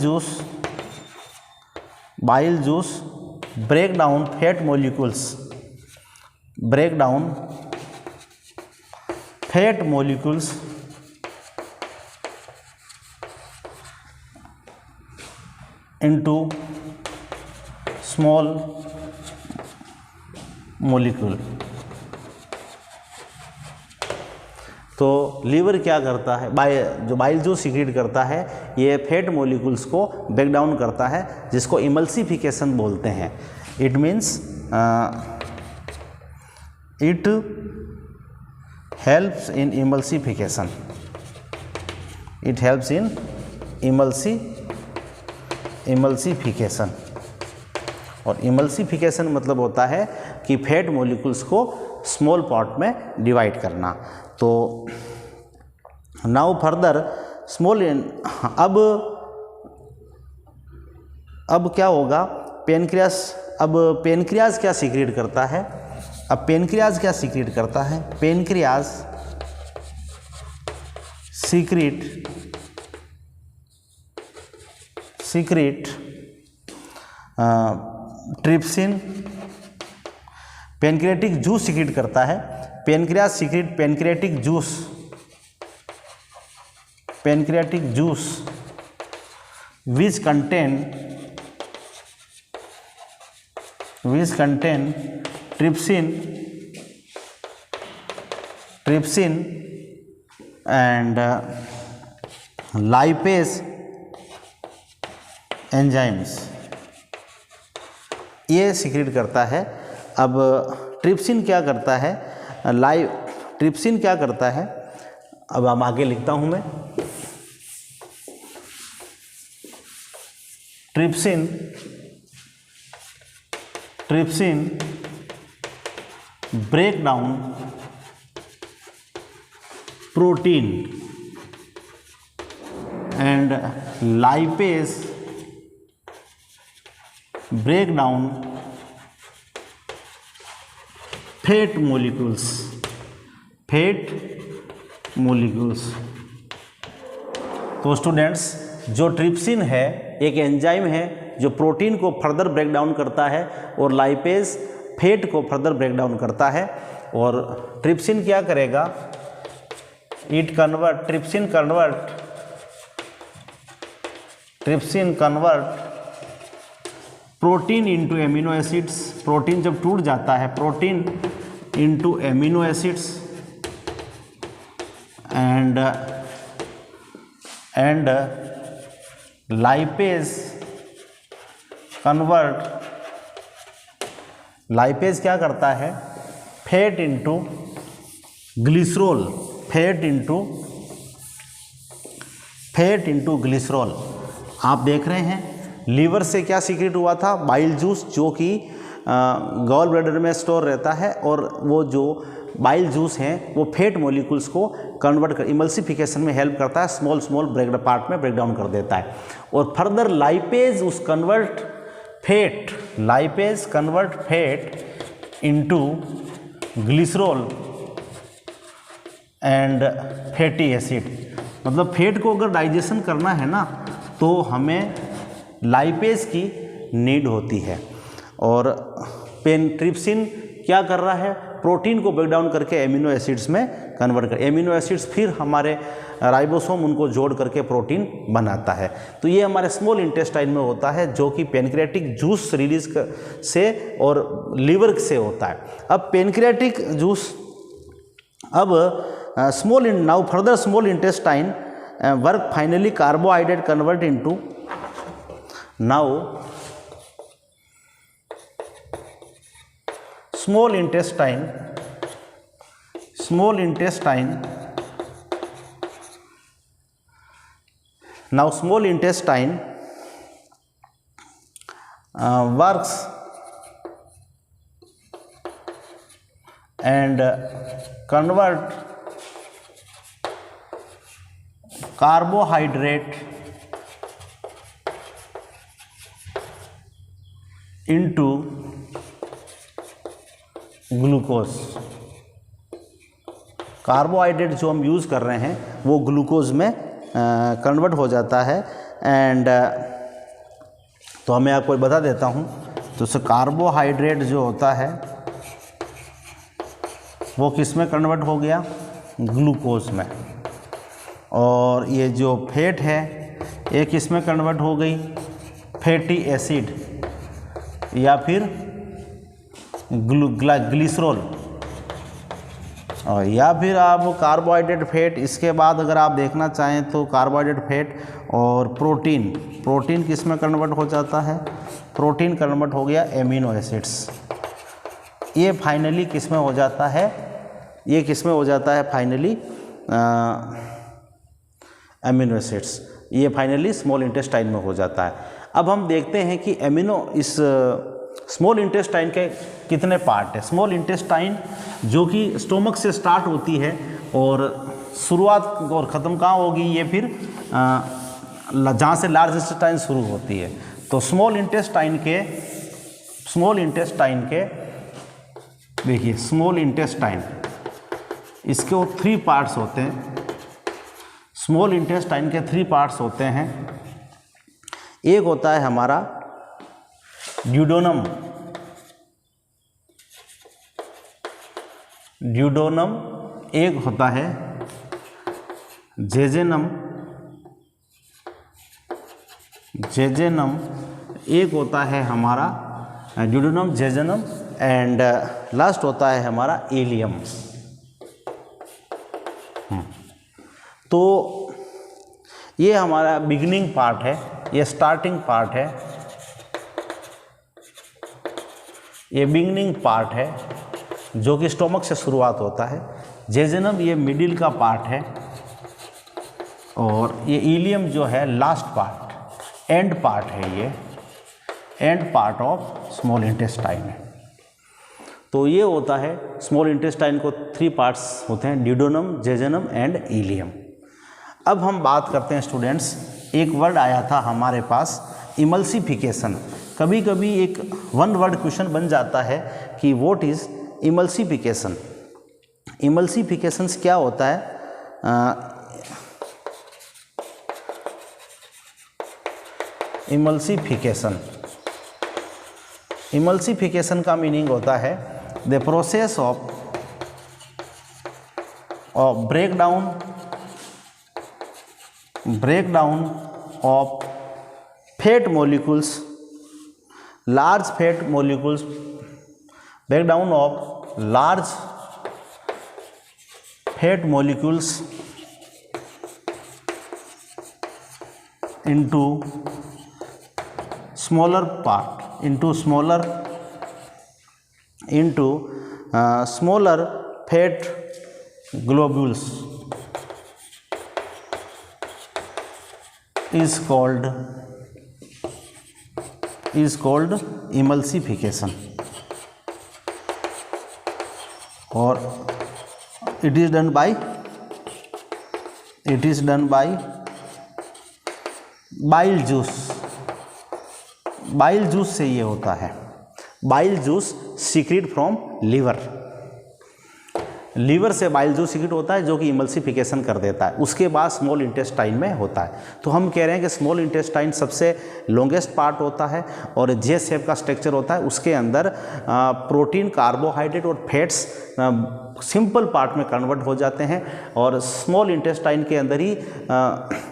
juice break down fat molecules, break down fat molecules into small molecule। तो liver क्या करता है, जो bile juice secret करता है, ये फैट मॉलिक्यूल्स को ब्रेक डाउन करता है, जिसको इमल्सिफिकेशन बोलते हैं। It means it helps in emulsification, it helps in emulsification. और इमल्सिफिकेशन मतलब होता है कि फैट मॉलिक्यूल्स को स्मॉल पार्ट में डिवाइड करना। तो नाउ फर्दर स्मॉल, अब क्या होगा, पेनक्रियास, अब पेनक्रियाज क्या सीक्रेट करता है, अब पेनक्रियाज क्या सीक्रेट करता है, pancreas secret trypsin, pancreatic juice secrete करता है, pancreas secret pancreatic juice which contain trypsin and lipase enzymes, ये सीक्रेट करता है। अब ट्रिप्सिन क्या करता है, ट्रिप्सिन क्या करता है, अब हम आगे लिखता हूं मैं। Trypsin break down protein and lipase break down fat molecules। तो स्टूडेंट्स, जो ट्रिप्सिन है एक एंजाइम है जो प्रोटीन को फर्दर ब्रेक डाउन करता है और लाइपेज फैट को फर्दर ब्रेक डाउन करता है। और ट्रिप्सिन क्या करेगा, trypsin convert protein into amino acids. Protein जब टूट जाता है, protein into amino acids and lipase क्या करता है, फैट इंटू ग्लिसरॉल। आप देख रहे हैं लीवर से क्या सीक्रेट हुआ था, बाइल जूस, जो कि गॉल ब्लैडर में स्टोर रहता है, और वो जो बाइल जूस हैं वो फैट मॉलिक्यूल्स को कन्वर्ट कर इमल्सिफिकेशन में हेल्प करता है, स्मॉल पार्ट में ब्रेक डाउन कर देता है। और further lipase convert fat into glycerol and fatty acid. मतलब फैट को अगर डाइजेशन करना है ना, तो हमें लाइपेज की नीड होती है। और ट्रिप्सिन क्या कर रहा है, प्रोटीन को ब्रेक डाउन करके एमिनो एसिड्स में कन्वर्ट कर, एमिनो एसिड्स फिर हमारे राइबोसोम उनको जोड़ करके प्रोटीन बनाता है। तो ये हमारे स्मॉल इंटेस्टाइन में होता है, जो कि पेनक्रियाटिक जूस रिलीज से और लीवर से होता है। अब पेनक्रियाटिक जूस, अब now further small intestine work finally carbohydrate convert into, now small intestine works and convert carbohydrate into glucose. Carbohydrate जो हम यूज़ कर रहे हैं वो ग्लूकोज में कन्वर्ट हो जाता है। एंड तो मैं आपको बता देता हूँ, तो कार्बोहाइड्रेट जो होता है वो किस में कन्वर्ट हो गया, ग्लूकोज में। और ये जो फैट है ये किस में कन्वर्ट हो गई, फैटी एसिड या फिर ग्लिसरॉल, और या फिर आप कार्बोहाइड्रेट फैट। इसके बाद अगर आप देखना चाहें तो कार्बोहाइड्रेट फैट और प्रोटीन किस में कन्वर्ट हो जाता है, प्रोटीन कन्वर्ट हो गया एमिनो एसिड्स। ये फाइनली किस में हो जाता है, ये किस में हो जाता है फाइनली, एमिनो एसिड्स। ये फाइनली स्मॉल इंटेस्टाइन में हो जाता है। अब हम देखते हैं कि इस स्मॉल इंटेस्टाइन के कितने पार्ट है। स्मॉल इंटेस्टाइन जो कि स्टोमक से स्टार्ट होती है और शुरुआत और ख़त्म कहाँ होगी, ये फिर जहाँ से लार्ज इंटेस्टाइन शुरू होती है। तो स्मॉल इंटेस्टाइन के देखिए, स्मॉल इंटेस्टाइन इसके वो 3 पार्ट्स होते हैं। स्मॉल इंटेस्टाइन के 3 पार्ट्स होते हैं। एक होता है हमारा ड्यूडोनम, एक होता है जेजेनम, एक होता है हमारा ड्यूडोनम, जेजेनम, एंड लास्ट होता है हमारा इलियम। तो ये हमारा बिगिनिंग पार्ट है, ये स्टार्टिंग पार्ट है, ये बिगिनिंग पार्ट है जो कि स्टोमक से शुरुआत होता है। जेजेनम ये मिडिल का पार्ट है, और ये इलियम जो है लास्ट पार्ट, एंड पार्ट है, ये and part of small intestine है। तो ये होता है स्मॉल इंटेस्टाइन को 3 पार्ट्स होते हैं, ड्यूडोनम, जेजेनम एंड इलियम। अब हम बात करते हैं स्टूडेंट्स, एक वर्ड आया था हमारे पास, इमल्सिफिकेशन। कभी कभी एक 1 वर्ड क्वेश्चन बन जाता है कि व्हाट इज़ इमल्सिफिकेशन। इमल्सिफिकेशंस क्या होता है, इमल्सिफिकेशन का मीनिंग होता है the process of breakdown of fat molecules, large fat molecules, breakdown of large fat molecules into smaller part, into smaller fat globules is called emulsification, or it is done by bile juice से ये होता है। Bile juice secrete from liver से bile juice secrete होता है जो कि emulsification कर देता है। उसके बाद स्मॉल इंटेस्टाइन में होता है। तो हम कह रहे हैं कि स्मॉल इंटेस्टाइन सबसे लॉन्गेस्ट पार्ट होता है और जे शेप का स्ट्रक्चर होता है। उसके अंदर प्रोटीन, कार्बोहाइड्रेट और फैट्स सिंपल पार्ट में कन्वर्ट हो जाते हैं और स्मॉल इंटेस्टाइन के अंदर ही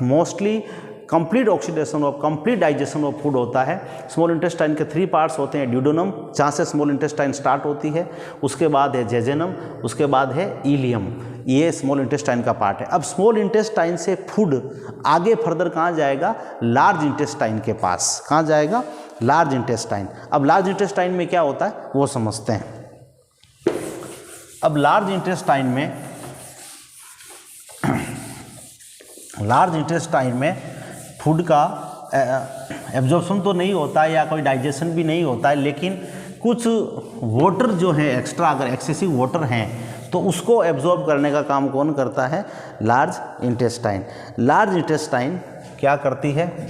मोस्टली कंप्लीट ऑक्सीडेशन और कंप्लीट डाइजेशन ऑफ फूड होता है। स्मॉल इंटेस्टाइन के 3 पार्ट्स होते हैं। ड्यूडेनम, जहाँ से स्मॉल इंटेस्टाइन स्टार्ट होती है, उसके बाद है जेजेनम, उसके बाद है इलियम। ये स्मॉल इंटेस्टाइन का पार्ट है। अब स्मॉल इंटेस्टाइन से फूड आगे फर्दर कहाँ जाएगा? लार्ज इंटेस्टाइन के पास। कहाँ जाएगा? Large intestine. अब लार्ज इंटेस्टाइन में क्या होता है वो समझते हैं। अब लार्ज इंटेस्टाइन में फूड का एब्जॉर्प्शन तो नहीं होता है या कोई डाइजेशन भी नहीं होता है, लेकिन कुछ वाटर जो है एक्स्ट्रा, अगर एक्सेसिव वाटर हैं तो उसको एब्जॉर्ब करने का काम कौन करता है? Large intestine. लार्ज इंटेस्टाइन क्या करती है?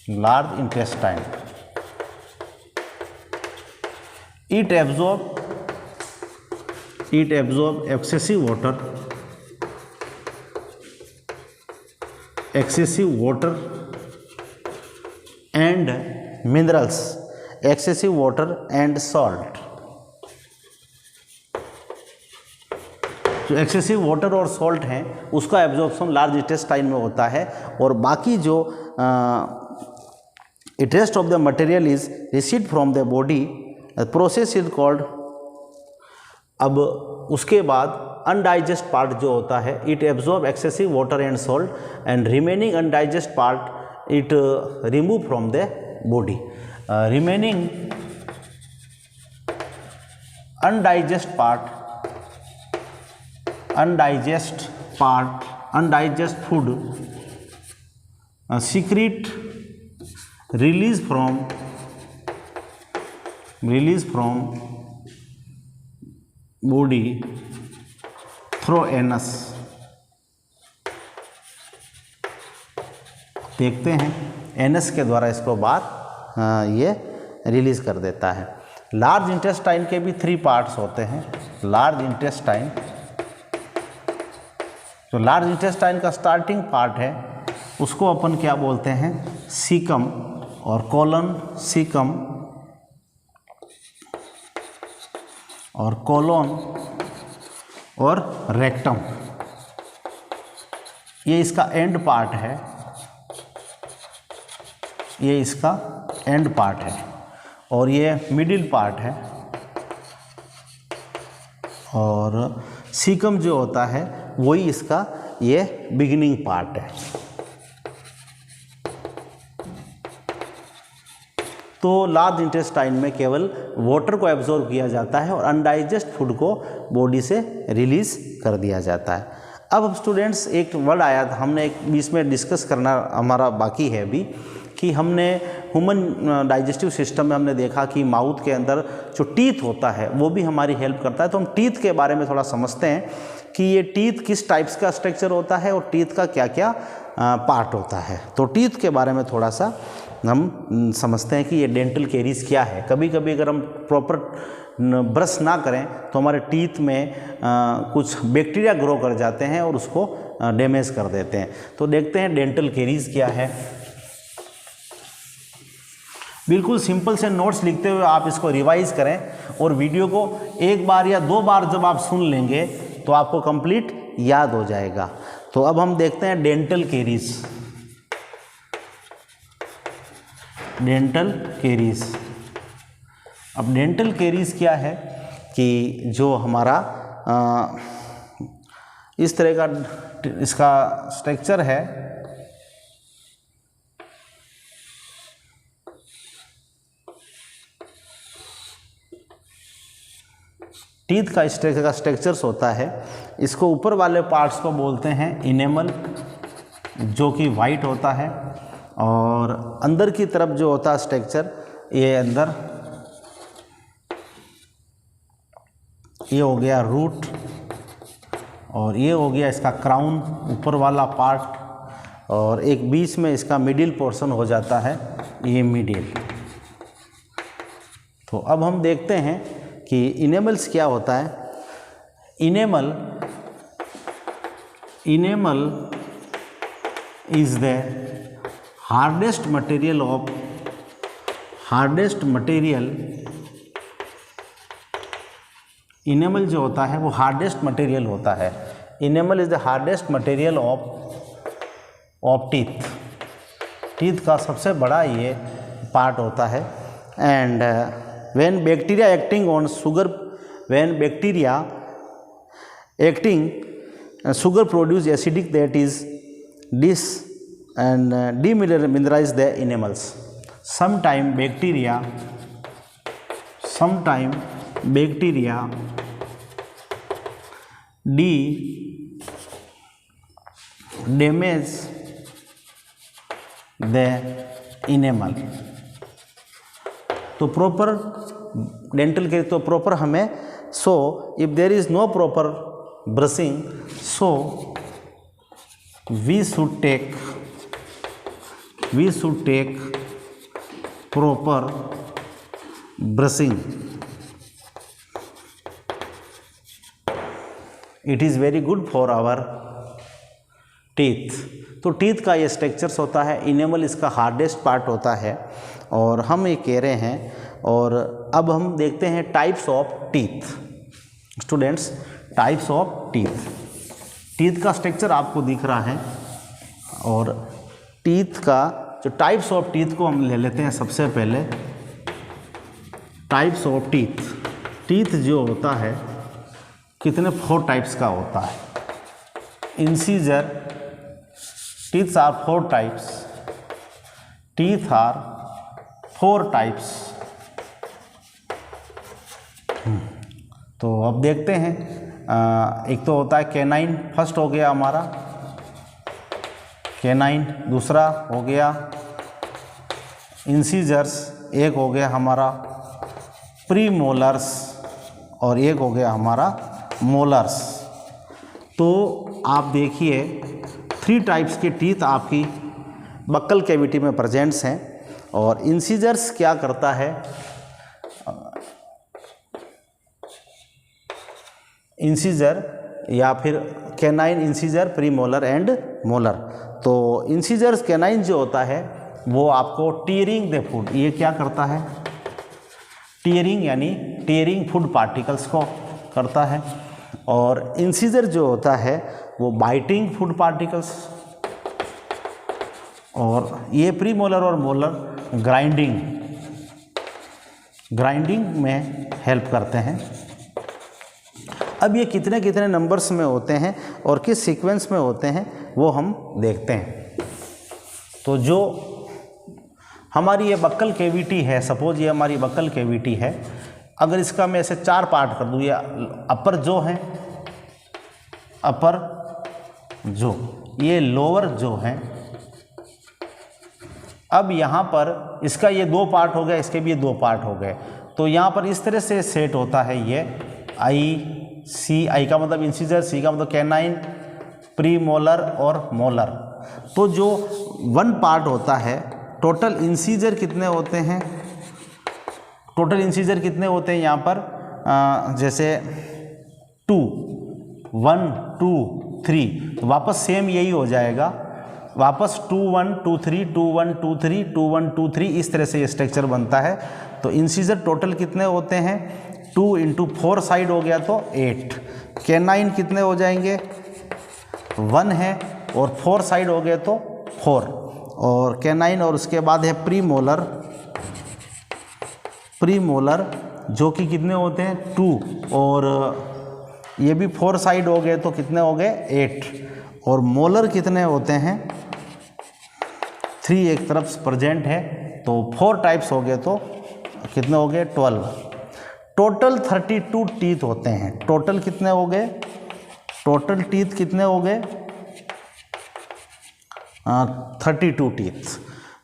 Large intestine it absorb excessive water and minerals, excessive water and salt। जो एक्सेसिव वाटर और सॉल्ट हैं उसका एब्जॉर्प्शन लार्ज इंटेस्टाइन में होता है और बाकी जो rest of the material is received from the body, process is called. अब उसके बाद अनडाइजेस्ट पार्ट जो होता है, it absorb excessive water and salt and remaining अनडाइजेस्ट part it remove from the body. Remaining अनडाइजेस्ट food secrete release from body through anus। देखते हैं anus के द्वारा इसको बाहर ये रिलीज कर देता है। लार्ज इंटेस्टाइन के भी 3 पार्ट्स होते हैं। लार्ज इंटेस्टाइन, जो लार्ज इंटेस्टाइन का स्टार्टिंग पार्ट है उसको अपन क्या बोलते हैं? सीकम और कोलन, सीकम और कोलोन और रेक्टम। ये इसका एंड पार्ट है, ये इसका एंड पार्ट है और ये मिडिल पार्ट है। और सीकम जो होता है वही इसका ये बिगिनिंग पार्ट है। तो लार्ज इंटेस्टाइन में केवल वाटर को एब्जॉर्ब किया जाता है और अनडाइजेस्ट फूड को बॉडी से रिलीज कर दिया जाता है। अब स्टूडेंट्स एक वर्ड आया था, हमने एक बीच में डिस्कस करना हमारा बाकी है अभी, कि हमने ह्यूमन डाइजेस्टिव सिस्टम में हमने देखा कि माउथ के अंदर जो टीथ होता है वो भी हमारी हेल्प करता है। तो हम टीथ के बारे में थोड़ा समझते हैं कि ये टीथ किस टाइप्स का स्ट्रक्चर होता है और टीथ का क्या क्या पार्ट होता है। तो टीथ के बारे में थोड़ा सा हम समझते हैं कि ये डेंटल कैरीज क्या है। कभी कभी अगर हम प्रॉपर ब्रश ना करें तो हमारे टीथ में कुछ बैक्टीरिया ग्रो कर जाते हैं और उसको डैमेज कर देते हैं। तो देखते हैं डेंटल कैरीज क्या है। बिल्कुल सिंपल से नोट्स लिखते हुए आप इसको रिवाइज करें और वीडियो को 1 बार या 2 बार जब आप सुन लेंगे तो आपको कंप्लीट याद हो जाएगा। तो अब हम देखते हैं डेंटल कैरीज। डेंटल कैरीज, अब डेंटल कैरीज क्या है कि जो हमारा इस तरह का इसका स्ट्रक्चर है, टीथ का इस तरह का स्ट्रक्चर्स होता है। इसको ऊपर वाले पार्ट्स को बोलते हैं इनेमल, जो कि वाइट होता है, और अंदर की तरफ जो होता है स्ट्रक्चर, ये अंदर ये हो गया रूट, और ये हो गया इसका क्राउन, ऊपर वाला पार्ट, और एक बीच में इसका मिडिल पोर्शन हो जाता है, ये मिडिल। तो अब हम देखते हैं कि इनेमल्स क्या होता है। Enamel is the hardest material enamel जो होता है वो हार्डेस्ट मटेरियल होता है। Enamel is the hardest material of teeth का सबसे बड़ा ये पार्ट होता है। And when bacteria acting sugar produce acidic that is demineralize the enamels. Sometime bacteria damage the enamel। तो प्रॉपर डेंटल केयर तो प्रॉपर हमें, so if there is no proper brushing, so we should take proper brushing. It is very good for our teeth. तो teeth का ये structures होता है, enamel इसका hardest part होता है, और हम ये कह रहे हैं। और अब हम देखते हैं types of teeth. Students, types of teeth का स्ट्रक्चर आपको दिख रहा है, और टीथ का जो टाइप्स ऑफ टीथ को हम ले लेते हैं। सबसे पहले टाइप्स ऑफ टीथ जो होता है कितने 4 टाइप्स का होता है। Incisor, teeths are 4 types, teeth are 4 types. तो अब देखते हैं, एक तो होता है कैनाइन, फर्स्ट हो गया हमारा कैनाइन, दूसरा हो गया इंसीजर्स, एक हो गया हमारा प्रीमोलर्स, और एक हो गया हमारा मोलर्स। तो आप देखिए 3 टाइप्स के टीथ आपकी बक्कल कैविटी में प्रेजेंट्स हैं। और इंसीजर्स क्या करता है, इंसीजर या फिर canine incisor, premolar and molar. तो इंसीजर्स कैनाइन जो होता है वो आपको टीयरिंग द फूड, ये क्या करता है, टीयरिंग यानी टीयरिंग फूड पार्टिकल्स को करता है। और इंसीजर जो होता है वो बाइटिंग फूड पार्टिकल्स, और ये प्रीमोलर और मोलर ग्राइंडिंग में हेल्प करते हैं। अब ये कितने कितने नंबर्स में होते हैं और किस सीक्वेंस में होते हैं वो हम देखते हैं। तो जो हमारी ये बक्कल कैविटी है, सपोज ये हमारी बक्कल कैविटी है, अगर इसका मैं ऐसे 4 पार्ट कर दूँ, या अपर जो है, अपर जो, ये लोअर जो है। अब यहाँ पर इसका ये 2 पार्ट हो गया, इसके भी ये 2 पार्ट हो गए। तो यहाँ पर इस तरह से सेट होता है ये आई का मतलब इंसीजर, सी का मतलब कैनाइन, प्री मोलर और मोलर। तो जो 1 पार्ट होता है, टोटल इंसीजर कितने होते हैं, टोटल इंसीजर कितने होते हैं यहाँ पर, जैसे 2, 1, 2, 3, तो वापस सेम यही हो जाएगा, वापस 2, 1, 2, 3, 2, 1, 2, 3, 2, 1, 2, 3, इस तरह से ये स्ट्रक्चर बनता है। तो इंसीजर टोटल कितने होते हैं, 2 × 4 साइड हो गया तो 8, कैनाइन कितने हो जाएंगे, 1 है, और 4 साइड हो गए तो 4, और कैनाइन, और उसके बाद है प्रीमोलर, प्रीमोलर जो कि कितने होते हैं 2, और ये भी 4 साइड हो गए तो कितने हो गए 8, और मोलर कितने होते हैं 3 एक तरफ प्रेजेंट है, तो 4 टाइप्स हो गए तो कितने हो गए 12। टोटल 32 टीथ होते हैं। टोटल कितने हो गए, टोटल टीथ कितने हो गए 32 टीथ।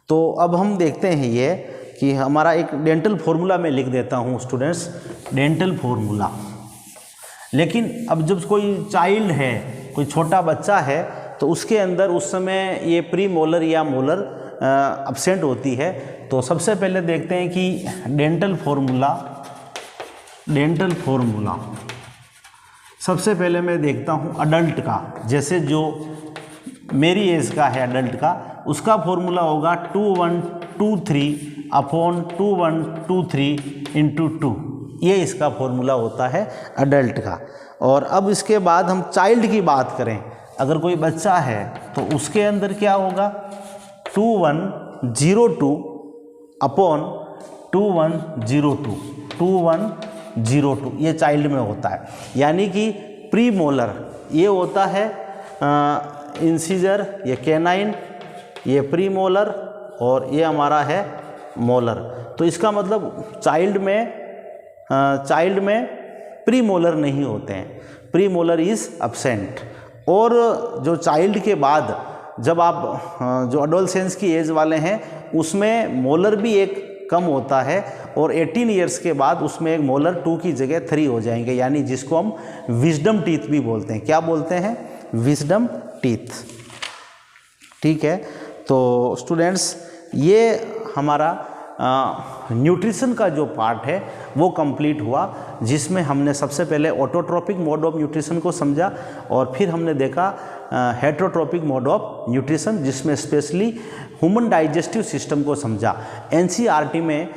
तो अब हम देखते हैं ये कि हमारा एक डेंटल फॉर्मूला मैं लिख देता हूँ स्टूडेंट्स, डेंटल फॉर्मूला। लेकिन अब जब कोई चाइल्ड है, कोई छोटा बच्चा है, तो उसके अंदर उस समय ये प्री मोलर या मोलर अब्सेंट होती है। तो सबसे पहले देखते हैं कि डेंटल फॉर्मूला, डेंटल फॉर्मूला सबसे पहले मैं देखता हूँ अडल्ट का, जैसे जो मेरी एज का है अडल्ट का, उसका फॉर्मूला होगा 2123 अपॉन 2123 इंटू 2, ये इसका फॉर्मूला होता है अडल्ट का। और अब इसके बाद हम चाइल्ड की बात करें, अगर कोई बच्चा है तो उसके अंदर क्या होगा 2102 अपॉन 2102, 2102 ये चाइल्ड में होता है। यानी कि प्री मोलर ये होता है इंसीजर, ये कैनाइन, ये प्री मोलर, और ये हमारा है मोलर। तो इसका मतलब चाइल्ड में प्री मोलर नहीं होते हैं, प्री मोलर इज़ अब्सेंट। और जो चाइल्ड के बाद जब आप जो एडोलसेंस की एज वाले हैं उसमें मोलर भी एक कम होता है, और 18 ईयर्स के बाद उसमें एक मोलर 2 की जगह 3 हो जाएंगे, यानी जिसको हम विजडम टीथ भी बोलते हैं। क्या बोलते हैं, विजडम टीथ। ठीक है, तो स्टूडेंट्स ये हमारा न्यूट्रिशन का जो पार्ट है वो कंप्लीट हुआ, जिसमें हमने सबसे पहले ऑटोट्रोपिक मोड ऑफ न्यूट्रिशन को समझा, और फिर हमने देखा हेटरोट्रोपिक मोड ऑफ न्यूट्रिशन, जिसमें स्पेशली ह्यूमन डाइजेस्टिव सिस्टम को समझा। एनसीईआरटी में